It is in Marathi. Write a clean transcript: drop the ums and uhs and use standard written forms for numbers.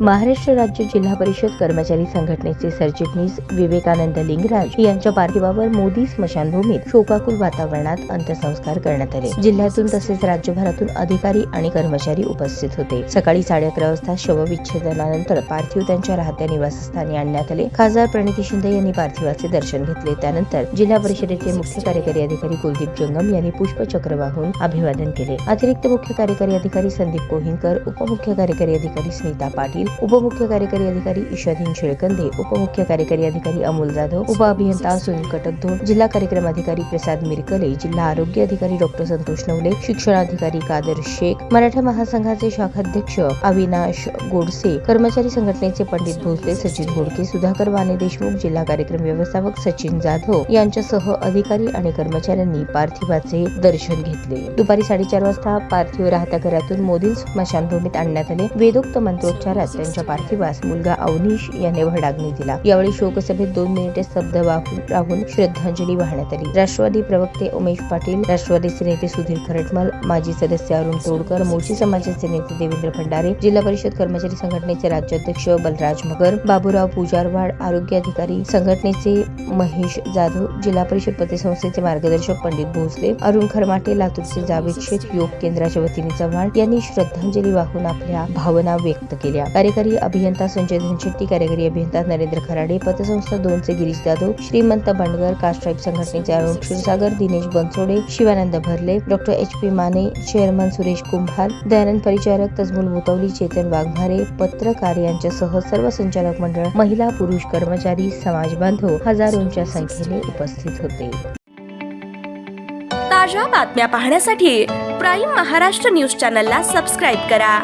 महाराष्ट्र राज्य जिल्हा परिषद कर्मचारी संघटनेचे सरचिटणीस विवेकानंद लिंगराज यांच्या पार्थिवावर मोदी स्मशानभूमीत शोकाकुल वातावरणात अंत्यसंस्कार करण्यात आले। जिल्ह्यातून तसेच राज्यभरातून अधिकारी आणि कर्मचारी उपस्थित होते। सकाळी 11:30 वाजता शवविच्छेदनानंतर पार्थिव त्यांच्या राहत्या निवासस्थानी आणण्यात आले। खासदार प्रणिती शिंदे यांनी पार्थिवाचे दर्शन घेतले। त्यानंतर जिल्हा परिषदेचे मुख्य कार्यकारी अधिकारी कुलदीप जंगम यांनी पुष्पचक्र वाहून अभिवादन केले। अतिरिक्त मुख्य कार्यकारी अधिकारी संदीप कोहिनकर, उपमुख्य कार्यकारी अधिकारी स्मिता पाटील, उपमुख्य कार्यकारी अधिकारी ईशादीन शेळकंदे, उपमुख्य कार्यकारी अधिकारी अमोल जाधव, उप अभियंता सुनील कटकधोड, जिल्हा कार्यक्रम अधिकारी प्रसाद मिरकले, जिल्हा आरोग्य अधिकारी डॉक्टर संतोष नवले, शिक्षणाधिकारी कादर शेख, मराठा महासंघाचे शाखाध्यक्ष अविनाश गोडसे, कर्मचारी संघटनेचे पंडित भोसले, सचिन घोडके, सुधाकर वाने देशमुख, जिल्हा कार्यक्रम व्यवस्थापक सचिन जाधव यांच्यासह अधिकारी आणि कर्मचाऱ्यांनी पार्थिवाचे दर्शन घेतले। दुपारी 4:30 वाजता पार्थिव राहत्या घरातून मोदी स्मशानभूमीत आणण्यात आले। वेदोक्त मंत्रोच्चारात त्यांच्या पार्थिवास मुलगा अवनीश याने भडाग्नी दिला। यावेळी शोकसभेत 2 मिनिटे स्तब्ध राहून श्रद्धांजली वाहण्यात आली। राष्ट्रवादी प्रवक्ते उमेश पाटील, राष्ट्रवादीचे नेते सुधीर खरटमल, माजी सदस्य अरुण तोडकर, मोर्ची समाजाचे नेते देवेंद्र भंडारे, जिल्हा परिषद कर्मचारी संघटनेचे राज्याध्यक्ष बलराज मगर, बाबूराव पुजारवाड, आरोग्य अधिकारी संघटनेचे महेश जाधव, जिल्हा परिषद पतसंस्थेचे मार्गदर्शक पंडित भोसले, अरुण खरमाटे, लातूरचे जावेद शेख, योग केंद्राच्या वतीने चव्हाण यांनी श्रद्धांजली वाहून आपल्या भावना व्यक्त केल्या। कार्यकारी अभियंता संजय धनशेट्टी, कार्यकारी अभियंता नरेंद्र खराडे, पतसंस्था 2 चे गिरीश जाधव, श्रीमंत बंडगर, कास्ट ट्राईब संघटनेचे Arun Kshirsagar, Dinesh Bansode, Shivanand Bharle, doctor HP Mane, chairman Suresh Kumbhar, Dayanand Paricharak, Tajmul Mutwali, Chetan Waghmare, पत्रकार यांच्यासह सर्व संचालक मंडळ, महिला पुरुष कर्मचारी, समाज बांधव हजारोंच्या संख्येने उपस्थित होते। ताज्या बातम्या पाहण्यासाठी प्राईम महाराष्ट्र न्यूज चॅनलला सबस्क्राईब करा।